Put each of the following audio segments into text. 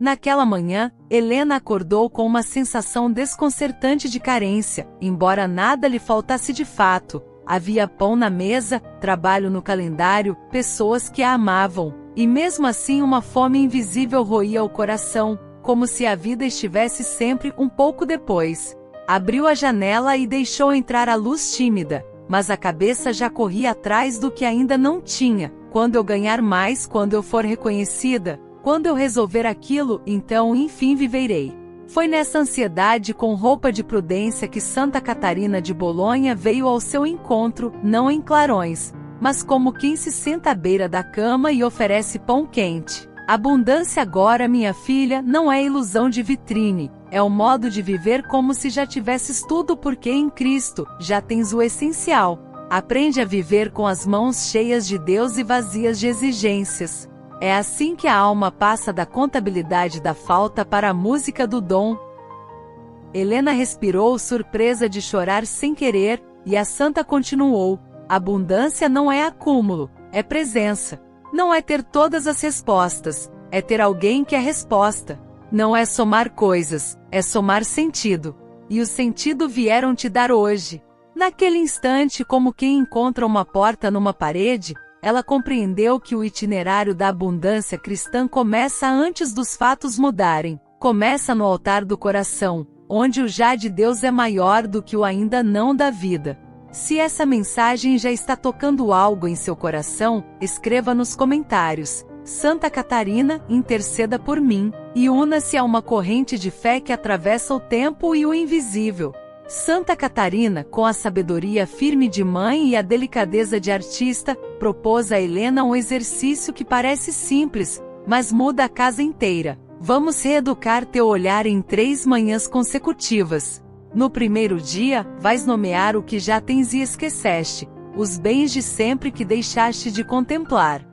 Naquela manhã, Helena acordou com uma sensação desconcertante de carência, embora nada lhe faltasse de fato. Havia pão na mesa, trabalho no calendário, pessoas que a amavam, e mesmo assim uma fome invisível roía o coração, como se a vida estivesse sempre um pouco depois. Abriu a janela e deixou entrar a luz tímida, mas a cabeça já corria atrás do que ainda não tinha. Quando eu ganhar mais, quando eu for reconhecida, quando eu resolver aquilo, então enfim viverei. Foi nessa ansiedade com roupa de prudência que Santa Catarina de Bolonha veio ao seu encontro, não em clarões, mas como quem se senta à beira da cama e oferece pão quente. Abundância agora, minha filha, não é ilusão de vitrine, é o modo de viver como se já tivesses tudo porque em Cristo já tens o essencial. Aprende a viver com as mãos cheias de Deus e vazias de exigências. É assim que a alma passa da contabilidade da falta para a música do dom. Helena respirou, surpresa de chorar sem querer, e a santa continuou: abundância não é acúmulo, é presença. Não é ter todas as respostas, é ter alguém que é resposta. Não é somar coisas, é somar sentido. E o sentido vieram te dar hoje. Naquele instante, como quem encontra uma porta numa parede, ela compreendeu que o itinerário da abundância cristã começa antes dos fatos mudarem. Começa no altar do coração, onde o já de Deus é maior do que o ainda não da vida. Se essa mensagem já está tocando algo em seu coração, escreva nos comentários: Santa Catarina, interceda por mim, e una-se a uma corrente de fé que atravessa o tempo e o invisível. Santa Catarina, com a sabedoria firme de mãe e a delicadeza de artista, propôs a Helena um exercício que parece simples, mas muda a casa inteira. Vamos reeducar teu olhar em 3 manhãs consecutivas. No primeiro dia, vais nomear o que já tens e esqueceste, os bens de sempre que deixaste de contemplar.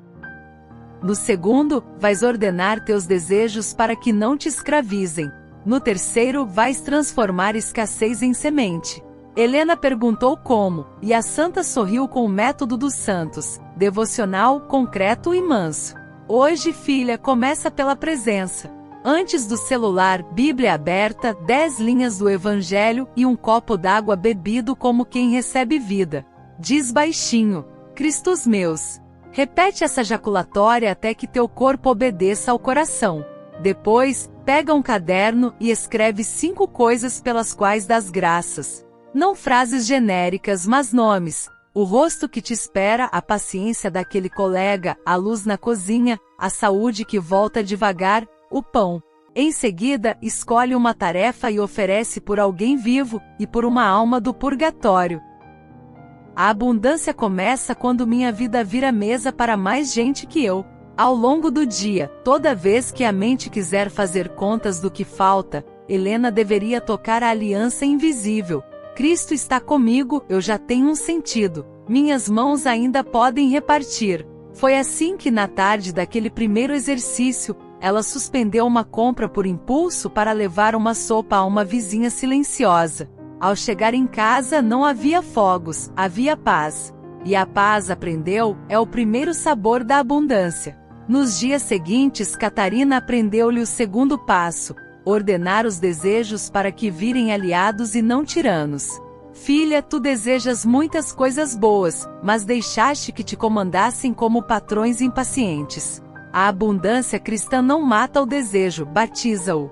No segundo, vais ordenar teus desejos para que não te escravizem. No terceiro, vais transformar escassez em semente. Helena perguntou como, e a santa sorriu com o método dos santos, devocional, concreto e manso. Hoje, filha, começa pela presença. Antes do celular, Bíblia aberta, 10 linhas do Evangelho e um copo d'água bebido como quem recebe vida. Diz baixinho: Cristos meus. Repete essa jaculatória até que teu corpo obedeça ao coração. Depois, pega um caderno e escreve 5 coisas pelas quais dás graças. Não frases genéricas, mas nomes: o rosto que te espera, a paciência daquele colega, a luz na cozinha, a saúde que volta devagar, o pão. Em seguida, escolhe uma tarefa e oferece por alguém vivo, e por uma alma do purgatório. A abundância começa quando minha vida vira mesa para mais gente que eu. Ao longo do dia, toda vez que a mente quiser fazer contas do que falta, Helena deveria tocar a aliança invisível. Cristo está comigo, eu já tenho um sentido. Minhas mãos ainda podem repartir. Foi assim que na tarde daquele primeiro exercício, ela suspendeu uma compra por impulso para levar uma sopa a uma vizinha silenciosa. Ao chegar em casa não havia fogos, havia paz. E a paz, aprendeu, é o primeiro sabor da abundância. Nos dias seguintes, Catarina aprendeu-lhe o segundo passo: ordenar os desejos para que virem aliados e não tiranos. Filha, tu desejas muitas coisas boas, mas deixaste que te comandassem como patrões impacientes. A abundância cristã não mata o desejo, batiza-o.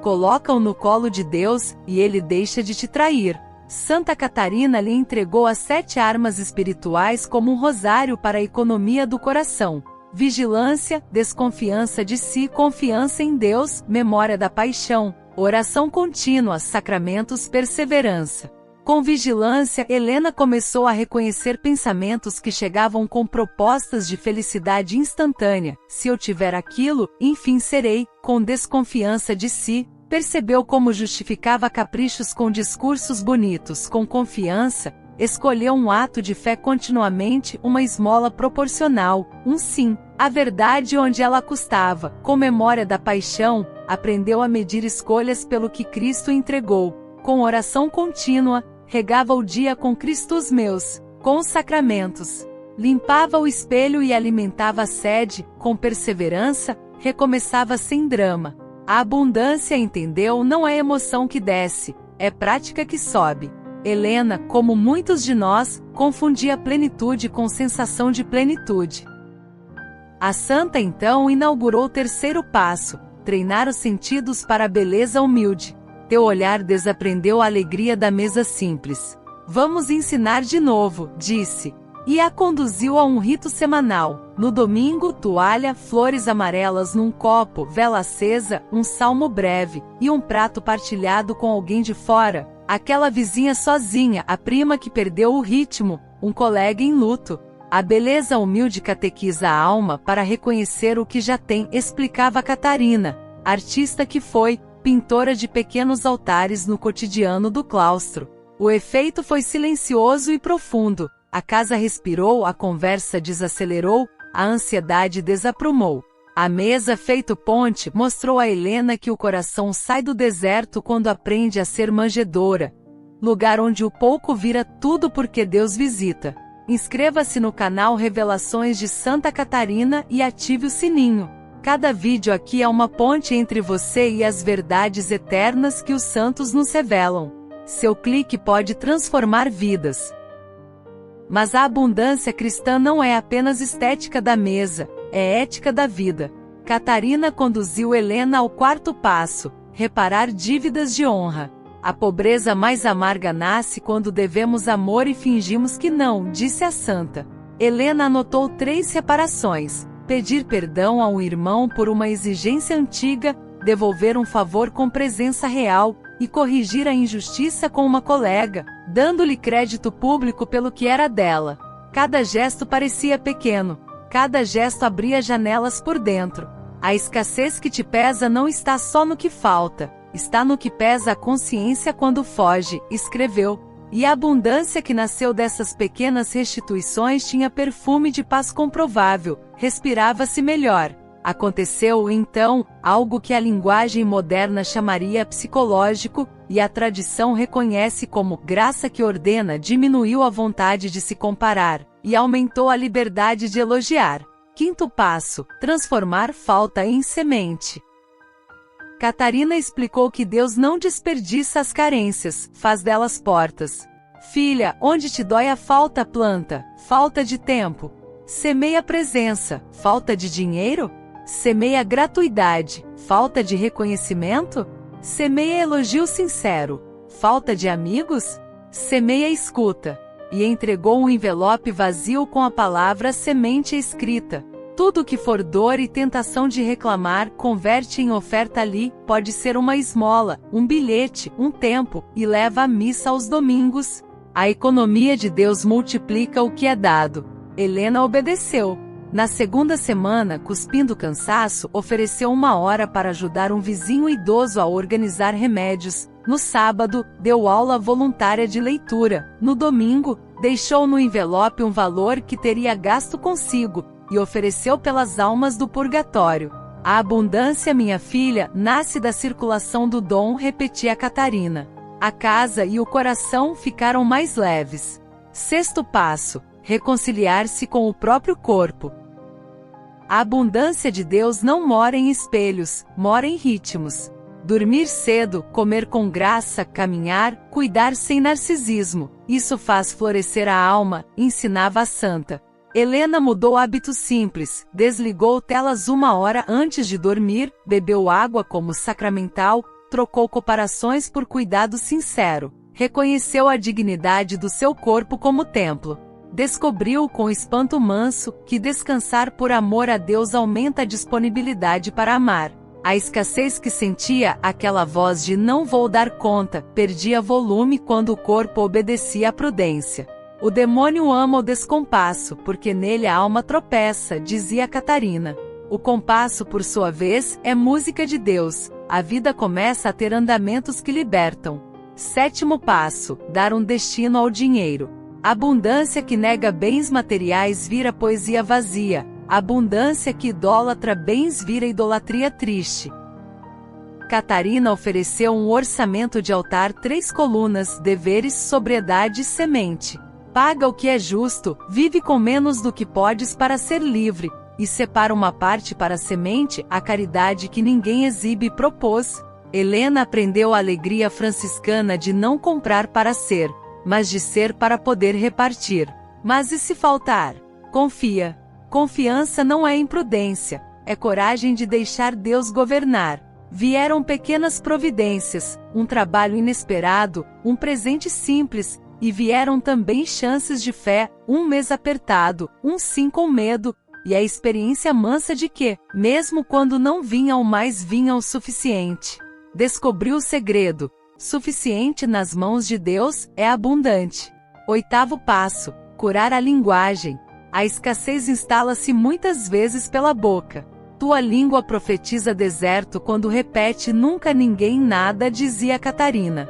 Coloca-o no colo de Deus, e ele deixa de te trair. Santa Catarina lhe entregou as 7 armas espirituais como um rosário para a economia do coração: vigilância, desconfiança de si, confiança em Deus, memória da paixão, oração contínua, sacramentos, perseverança. Com vigilância, Helena começou a reconhecer pensamentos que chegavam com propostas de felicidade instantânea: se eu tiver aquilo, enfim serei. Com desconfiança de si, percebeu como justificava caprichos com discursos bonitos. Com confiança, escolheu um ato de fé continuamente, uma esmola proporcional, um sim, a verdade onde ela custava. Com memória da paixão, aprendeu a medir escolhas pelo que Cristo entregou. Com oração contínua, regava o dia com Cristos meus. Com os sacramentos, limpava o espelho e alimentava a sede. Com perseverança, recomeçava sem drama. A abundância, entendeu, não é emoção que desce, é prática que sobe. Helena, como muitos de nós, confundia plenitude com sensação de plenitude. A santa então inaugurou o terceiro passo: treinar os sentidos para a beleza humilde. Teu olhar desaprendeu a alegria da mesa simples. Vamos ensinar de novo, disse. E a conduziu a um rito semanal. No domingo, toalha, flores amarelas num copo, vela acesa, um salmo breve, e um prato partilhado com alguém de fora. Aquela vizinha sozinha, a prima que perdeu o ritmo, um colega em luto. A beleza humilde catequiza a alma para reconhecer o que já tem, explicava Catarina, artista que foi, pintora de pequenos altares no cotidiano do claustro. O efeito foi silencioso e profundo. A casa respirou, a conversa desacelerou, a ansiedade desaprumou. A mesa, feito ponte, mostrou a Helena que o coração sai do deserto quando aprende a ser manjedoura. Lugar onde o pouco vira tudo porque Deus visita. Inscreva-se no canal Revelações de Santa Catarina e ative o sininho. Cada vídeo aqui é uma ponte entre você e as verdades eternas que os santos nos revelam. Seu clique pode transformar vidas. Mas a abundância cristã não é apenas estética da mesa, é ética da vida. Catarina conduziu Helena ao quarto passo: reparar dívidas de honra. A pobreza mais amarga nasce quando devemos amor e fingimos que não, disse a santa. Helena anotou 3 reparações: pedir perdão a um irmão por uma exigência antiga, devolver um favor com presença real, e corrigir a injustiça com uma colega, dando-lhe crédito público pelo que era dela. Cada gesto parecia pequeno, cada gesto abria janelas por dentro. A escassez que te pesa não está só no que falta, está no que pesa a consciência quando foge, escreveu. E a abundância que nasceu dessas pequenas restituições tinha perfume de paz comprovável, respirava-se melhor. Aconteceu, então, algo que a linguagem moderna chamaria psicológico, e a tradição reconhece como graça que ordena. Diminuiu a vontade de se comparar, e aumentou a liberdade de elogiar. Quinto passo: transformar falta em semente. Catarina explicou que Deus não desperdiça as carências, faz delas portas. Filha, onde te dói a falta, planta. Falta de tempo. Semeia presença. Falta de dinheiro? Semeia gratuidade. Falta de reconhecimento? Semeia elogio sincero. Falta de amigos? Semeia escuta. E entregou um envelope vazio com a palavra semente escrita. Tudo que for dor e tentação de reclamar, converte em oferta ali. Pode ser uma esmola, um bilhete, um tempo, e leva à missa aos domingos. A economia de Deus multiplica o que é dado. Helena obedeceu. Na segunda semana, cuspindo cansaço, ofereceu 1 hora para ajudar um vizinho idoso a organizar remédios. No sábado, deu aula voluntária de leitura. No domingo, deixou no envelope um valor que teria gasto consigo, e ofereceu pelas almas do purgatório. A abundância, minha filha, nasce da circulação do dom, repetia Catarina. A casa e o coração ficaram mais leves. Sexto passo: reconciliar-se com o próprio corpo. A abundância de Deus não mora em espelhos, mora em ritmos. Dormir cedo, comer com graça, caminhar, cuidar sem narcisismo. Isso faz florescer a alma, ensinava a santa. Helena mudou hábitos simples, desligou telas 1 hora antes de dormir, bebeu água como sacramental, trocou comparações por cuidado sincero, reconheceu a dignidade do seu corpo como templo. Descobriu com espanto manso que descansar por amor a Deus aumenta a disponibilidade para amar. A escassez que sentia, aquela voz de não vou dar conta, perdia volume quando o corpo obedecia à prudência. O demônio ama o descompasso, porque nele a alma tropeça, dizia Catarina. O compasso, por sua vez, é música de Deus. A vida começa a ter andamentos que libertam. Sétimo passo: dar um destino ao dinheiro. A abundância que nega bens materiais vira poesia vazia. A abundância que idolatra bens vira idolatria triste. Catarina ofereceu um orçamento de altar, 3 colunas: deveres, sobriedade e semente. Paga o que é justo, vive com menos do que podes para ser livre. e separa uma parte para a semente, a caridade que ninguém exibe, propôs. Helena aprendeu a alegria franciscana de não comprar para ser, mas de ser para poder repartir. Mas e se faltar? Confia. Confiança não é imprudência, é coragem de deixar Deus governar. Vieram pequenas providências, um trabalho inesperado, um presente simples, e vieram também chances de fé, um mês apertado, um sim com medo, e a experiência mansa de que, mesmo quando não vinha o mais, vinha o suficiente. Descobriu o segredo: suficiente nas mãos de Deus é abundante. 8º passo: curar a linguagem. A escassez instala-se muitas vezes pela boca. Tua língua profetiza deserto quando repete nunca ninguém nada, dizia Catarina.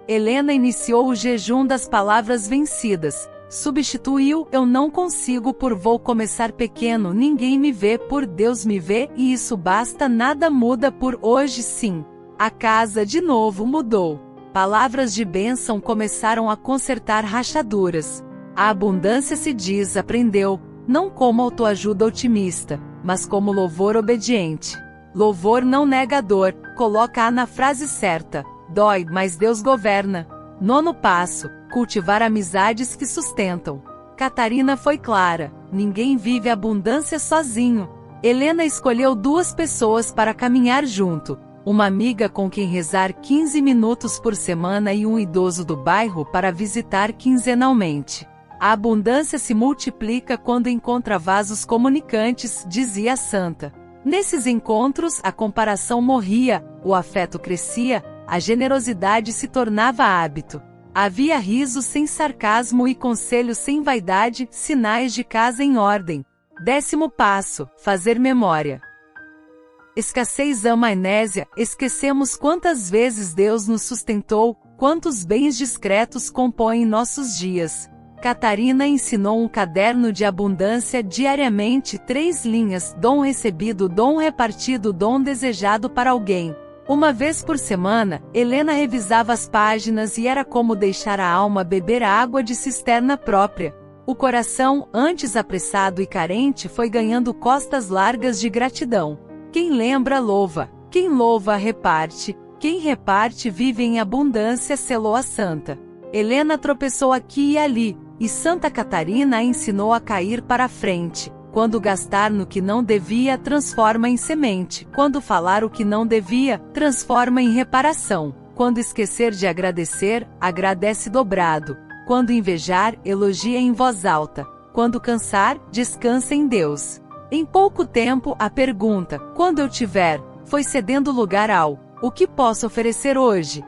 Helena iniciou o jejum das palavras vencidas. Substituiu eu não consigo por vou começar pequeno, ninguém me vê por Deus me vê, e isso basta, nada muda por hoje sim. A casa de novo mudou. Palavras de bênção começaram a consertar rachaduras. A abundância se diz, aprendeu, não como autoajuda otimista, mas como louvor obediente. Louvor não negador, coloca-a na frase certa. Dói, mas Deus governa. 9º passo: cultivar amizades que sustentam. Catarina foi clara: ninguém vive abundância sozinho. Helena escolheu 2 pessoas para caminhar junto. Uma amiga com quem rezar 15 minutos por semana e um idoso do bairro para visitar quinzenalmente. A abundância se multiplica quando encontra vasos comunicantes, dizia a santa. Nesses encontros, a comparação morria, o afeto crescia, a generosidade se tornava hábito. Havia riso sem sarcasmo e conselho sem vaidade, sinais de casa em ordem. 10º passo: fazer memória. Escassez ama amnésia, esquecemos quantas vezes Deus nos sustentou, quantos bens discretos compõem nossos dias. Catarina ensinou um caderno de abundância diariamente, 3 linhas: dom recebido, dom repartido, dom desejado para alguém. Uma vez por semana, Helena revisava as páginas e era como deixar a alma beber a água de cisterna própria. O coração, antes apressado e carente, foi ganhando costas largas de gratidão. Quem lembra, louva. Quem louva, reparte. Quem reparte, vive em abundância, selou a santa. Helena tropeçou aqui e ali, e Santa Catarina a ensinou a cair para a frente. Quando gastar no que não devia, transforma em semente. Quando falar o que não devia, transforma em reparação. Quando esquecer de agradecer, agradece dobrado. Quando invejar, elogia em voz alta. Quando cansar, descansa em Deus. Em pouco tempo, a pergunta, quando eu tiver, foi cedendo lugar ao, o que posso oferecer hoje?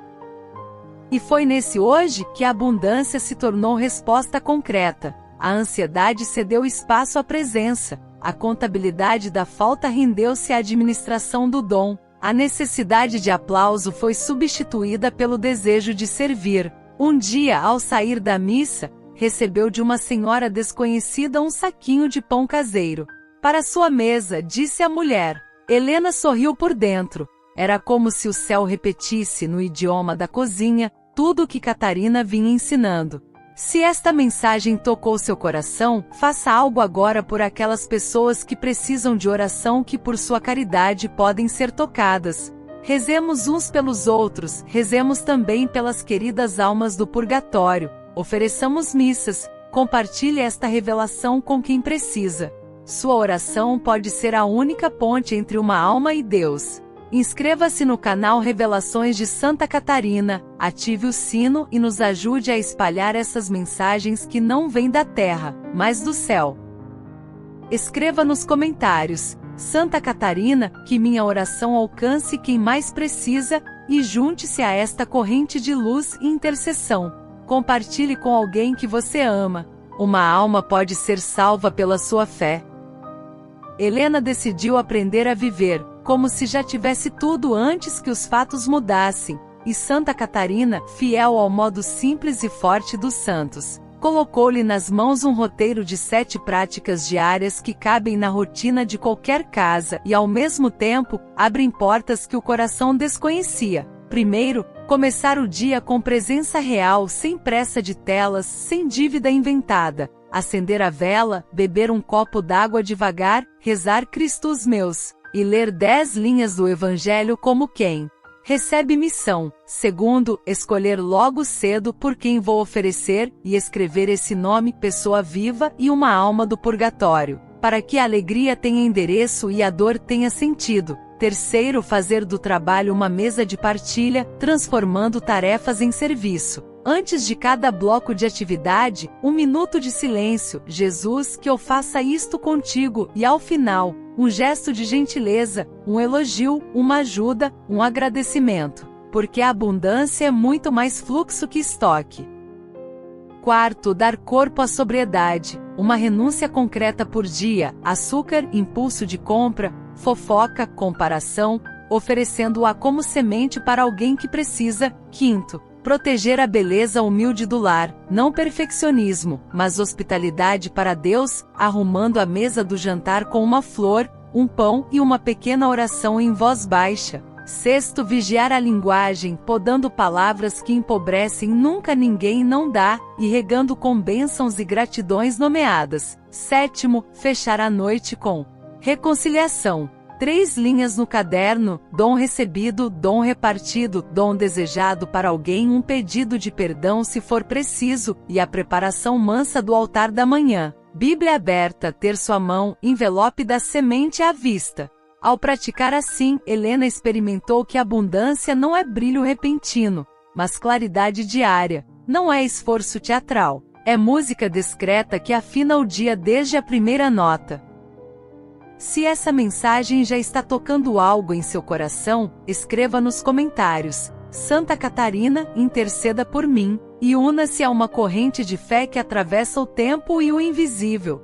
E foi nesse hoje que a abundância se tornou resposta concreta. A ansiedade cedeu espaço à presença. A contabilidade da falta rendeu-se à administração do dom. A necessidade de aplauso foi substituída pelo desejo de servir. Um dia, ao sair da missa, recebeu de uma senhora desconhecida um saquinho de pão caseiro. Para sua mesa, disse a mulher. Helena sorriu por dentro. Era como se o céu repetisse, no idioma da cozinha, tudo o que Catarina vinha ensinando. Se esta mensagem tocou seu coração, faça algo agora por aquelas pessoas que precisam de oração, que por sua caridade podem ser tocadas. Rezemos uns pelos outros, rezemos também pelas queridas almas do purgatório, ofereçamos missas, compartilhe esta revelação com quem precisa. Sua oração pode ser a única ponte entre uma alma e Deus. Inscreva-se no canal Revelações de Santa Catarina, ative o sino e nos ajude a espalhar essas mensagens que não vêm da terra, mas do céu. Escreva nos comentários: Santa Catarina, que minha oração alcance quem mais precisa, e junte-se a esta corrente de luz e intercessão. Compartilhe com alguém que você ama. Uma alma pode ser salva pela sua fé. Helena decidiu aprender a viver, como se já tivesse tudo antes que os fatos mudassem, e Santa Catarina, fiel ao modo simples e forte dos santos, colocou-lhe nas mãos um roteiro de 7 práticas diárias que cabem na rotina de qualquer casa e ao mesmo tempo, abrem portas que o coração desconhecia. Primeiro, começar o dia com presença real, sem pressa de telas, sem dívida inventada. Acender a vela, beber um copo d'água devagar, rezar Cristos meus, e ler 10 linhas do Evangelho como quem recebe missão. Segundo, escolher logo cedo por quem vou oferecer, e escrever esse nome, pessoa viva e uma alma do purgatório, para que a alegria tenha endereço e a dor tenha sentido. Terceiro, fazer do trabalho uma mesa de partilha, transformando tarefas em serviço. Antes de cada bloco de atividade, 1 minuto de silêncio. Jesus, que eu faça isto contigo, e ao final, um gesto de gentileza, um elogio, uma ajuda, um agradecimento. Porque a abundância é muito mais fluxo que estoque. Quarto, dar corpo à sobriedade, uma renúncia concreta por dia, açúcar, impulso de compra, fofoca, comparação, oferecendo-a como semente para alguém que precisa. Quinto, proteger a beleza humilde do lar, não perfeccionismo, mas hospitalidade para Deus, arrumando a mesa do jantar com uma flor, um pão e uma pequena oração em voz baixa. Sexto, vigiar a linguagem, podando palavras que empobrecem, nunca ninguém não dá, e regando com bênçãos e gratidões nomeadas. Sétimo, fechar a noite com reconciliação. 3 linhas no caderno: dom recebido, dom repartido, dom desejado para alguém, um pedido de perdão se for preciso, e a preparação mansa do altar da manhã. Bíblia aberta, terço à mão, envelope da semente à vista. Ao praticar assim, Helena experimentou que a abundância não é brilho repentino, mas claridade diária. Não é esforço teatral, é música discreta que afina o dia desde a primeira nota. Se essa mensagem já está tocando algo em seu coração, escreva nos comentários: Santa Catarina, interceda por mim, e una-se a uma corrente de fé que atravessa o tempo e o invisível.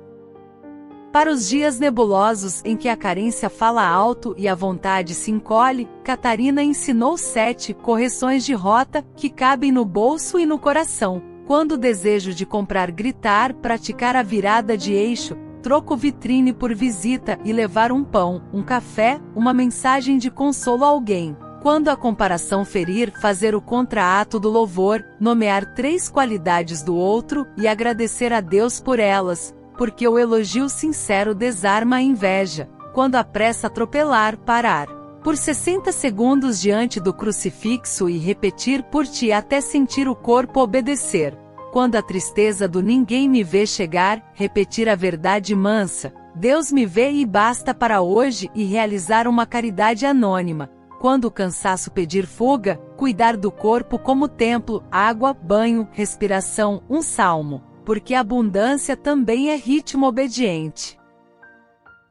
Para os dias nebulosos em que a carência fala alto e a vontade se encolhe, Catarina ensinou 7 correções de rota que cabem no bolso e no coração. Quando o desejo de comprar gritar, praticar a virada de eixo, troco vitrine por visita e levar um pão, um café, uma mensagem de consolo a alguém. Quando a comparação ferir, fazer o contraato do louvor, nomear 3 qualidades do outro e agradecer a Deus por elas, porque o elogio sincero desarma a inveja. Quando a pressa atropelar, parar por 60 segundos diante do crucifixo e repetir por ti até sentir o corpo obedecer. Quando a tristeza do ninguém me vê chegar, repetir a verdade mansa: Deus me vê e basta para hoje, e realizar uma caridade anônima. Quando o cansaço pedir fuga, cuidar do corpo como templo, água, banho, respiração, um salmo, porque a abundância também é ritmo obediente.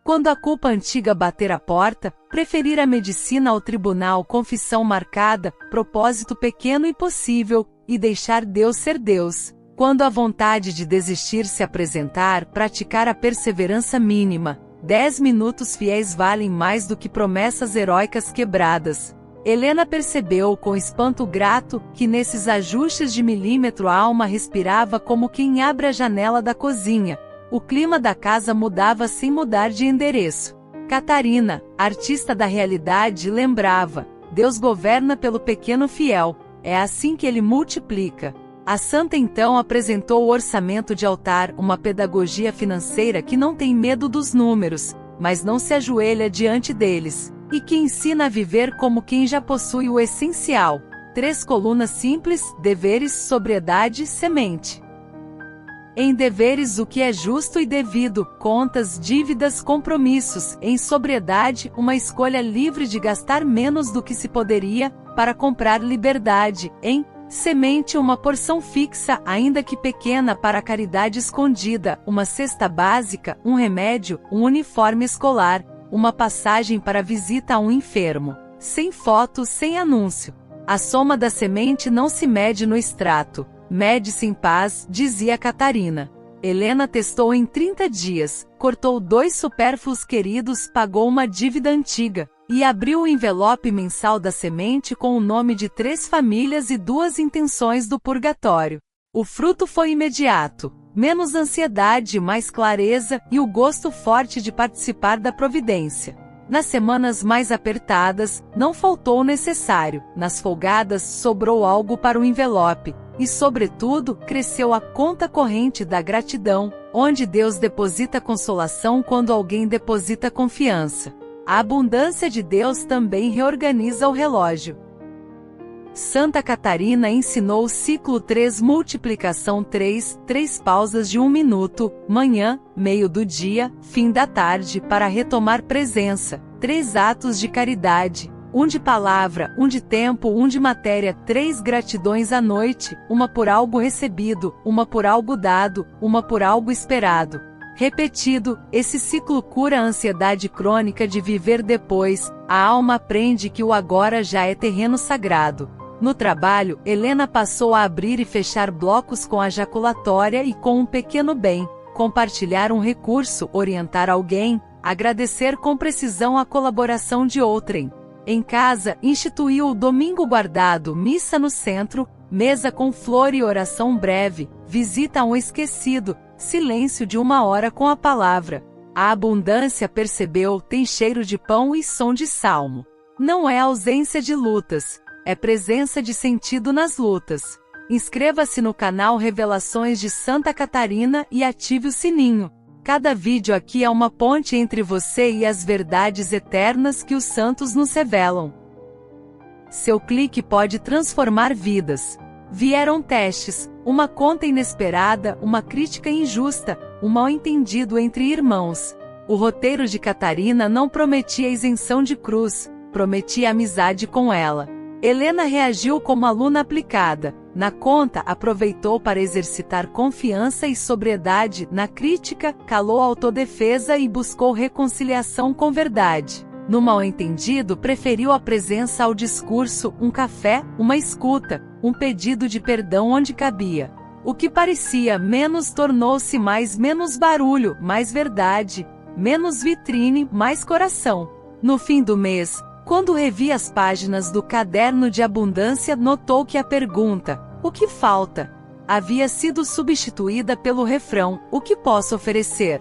Quando a culpa antiga bater a porta, preferir a medicina ao tribunal, confissão marcada, propósito pequeno e possível, e deixar Deus ser Deus. Quando a vontade de desistir se apresentar, praticar a perseverança mínima. 10 minutos fiéis valem mais do que promessas heróicas quebradas. Helena percebeu com espanto grato que nesses ajustes de milímetro a alma respirava como quem abre a janela da cozinha. O clima da casa mudava sem mudar de endereço. Catarina, artista da realidade, lembrava: Deus governa pelo pequeno fiel. É assim que ele multiplica. A santa então apresentou o orçamento de altar, uma pedagogia financeira que não tem medo dos números, mas não se ajoelha diante deles, e que ensina a viver como quem já possui o essencial. 3 colunas simples: deveres, sobriedade, semente. Em deveres, o que é justo e devido, contas, dívidas, compromissos. Em sobriedade, uma escolha livre de gastar menos do que se poderia, para comprar liberdade. Em semente, uma porção fixa, ainda que pequena, para a caridade escondida, uma cesta básica, um remédio, um uniforme escolar, uma passagem para visita a um enfermo. Sem foto, sem anúncio. A soma da semente não se mede no extrato, mede-se em paz, dizia Catarina. Helena testou em 30 dias, cortou 2 supérfluos queridos, pagou uma dívida antiga, e abriu o envelope mensal da semente com o nome de 3 famílias e 2 intenções do purgatório. O fruto foi imediato: menos ansiedade, mais clareza, e o gosto forte de participar da providência. Nas semanas mais apertadas, não faltou o necessário, nas folgadas sobrou algo para o envelope, e sobretudo, cresceu a conta corrente da gratidão, onde Deus deposita consolação quando alguém deposita confiança. A abundância de Deus também reorganiza o relógio. Santa Catarina ensinou o ciclo 3 multiplicação 3 pausas de 1 minuto, manhã, meio do dia, fim da tarde para retomar presença, 3 atos de caridade, 1 de palavra, 1 de tempo, 1 de matéria, 3 gratidões à noite, uma por algo recebido, uma por algo dado, uma por algo esperado. Repetido, esse ciclo cura a ansiedade crônica de viver depois, a alma aprende que o agora já é terreno sagrado. No trabalho, Helena passou a abrir e fechar blocos com a jaculatória e com um pequeno bem, compartilhar um recurso, orientar alguém, agradecer com precisão a colaboração de outrem. Em casa, instituiu o domingo guardado, missa no centro, mesa com flor e oração breve, visita a um esquecido, silêncio de 1 hora com a palavra. A abundância, percebeu, tem cheiro de pão e som de salmo. Não é ausência de lutas, é presença de sentido nas lutas. Inscreva-se no canal Revelações de Santa Catarina e ative o sininho. Cada vídeo aqui é uma ponte entre você e as verdades eternas que os santos nos revelam. Seu clique pode transformar vidas. Vieram testes, uma conta inesperada, uma crítica injusta, um mal-entendido entre irmãos. O roteiro de Catarina não prometia isenção de cruz, prometia amizade com ela. Helena reagiu como aluna aplicada. Na conta, aproveitou para exercitar confiança e sobriedade. Na crítica, calou a autodefesa e buscou reconciliação com verdade. No mal-entendido, preferiu a presença ao discurso, um café, uma escuta, um pedido de perdão onde cabia. O que parecia menos tornou-se mais, menos barulho, mais verdade, menos vitrine, mais coração. No fim do mês, quando revi as páginas do caderno de abundância, notou que a pergunta, o que falta, havia sido substituída pelo refrão, o que posso oferecer?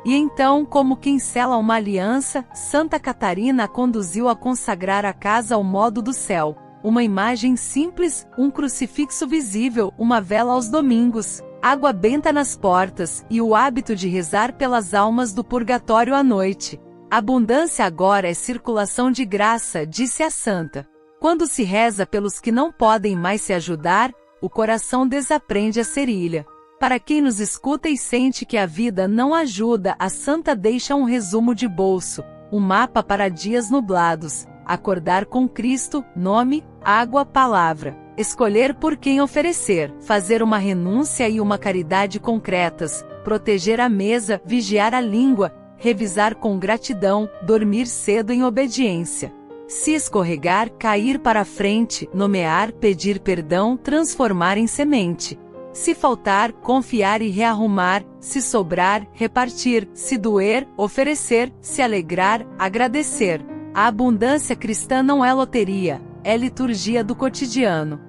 E então, como quem sela uma aliança, Santa Catarina a conduziu a consagrar a casa ao modo do céu. Uma imagem simples, um crucifixo visível, uma vela aos domingos, água benta nas portas, e o hábito de rezar pelas almas do purgatório à noite. Abundância agora é circulação de graça, disse a santa. Quando se reza pelos que não podem mais se ajudar, o coração desaprende a cerilha. Para quem nos escuta e sente que a vida não ajuda, a santa deixa um resumo de bolso, um mapa para dias nublados, acordar com Cristo, nome, água, palavra, escolher por quem oferecer, fazer uma renúncia e uma caridade concretas, proteger a mesa, vigiar a língua, revisar com gratidão, dormir cedo em obediência. Se escorregar, cair para frente, nomear, pedir perdão, transformar em semente. Se faltar, confiar e rearrumar, se sobrar, repartir, se doer, oferecer, se alegrar, agradecer. A abundância cristã não é loteria, é liturgia do cotidiano.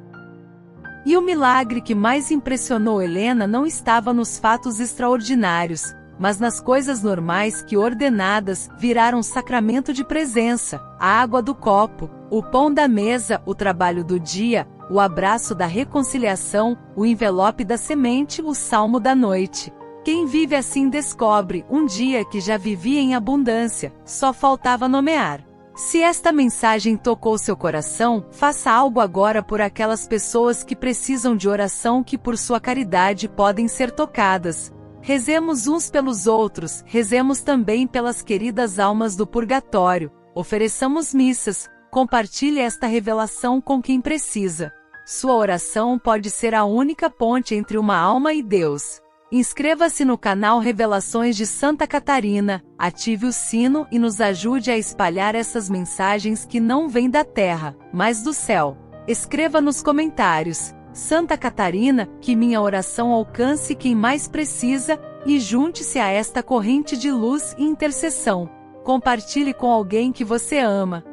E o milagre que mais impressionou Helena não estava nos fatos extraordinários, mas nas coisas normais que, ordenadas, viraram sacramento de presença, a água do copo, o pão da mesa, o trabalho do dia, o abraço da reconciliação, o envelope da semente, o salmo da noite. Quem vive assim descobre, um dia que já vivia em abundância, só faltava nomear. Se esta mensagem tocou seu coração, faça algo agora por aquelas pessoas que precisam de oração, que por sua caridade podem ser tocadas. Rezemos uns pelos outros, rezemos também pelas queridas almas do purgatório, ofereçamos missas, compartilhe esta revelação com quem precisa. Sua oração pode ser a única ponte entre uma alma e Deus. Inscreva-se no canal Revelações de Santa Catarina, ative o sino e nos ajude a espalhar essas mensagens que não vêm da terra, mas do céu. Escreva nos comentários: Santa Catarina, que minha oração alcance quem mais precisa, e junte-se a esta corrente de luz e intercessão. Compartilhe com alguém que você ama.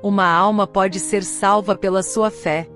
Uma alma pode ser salva pela sua fé.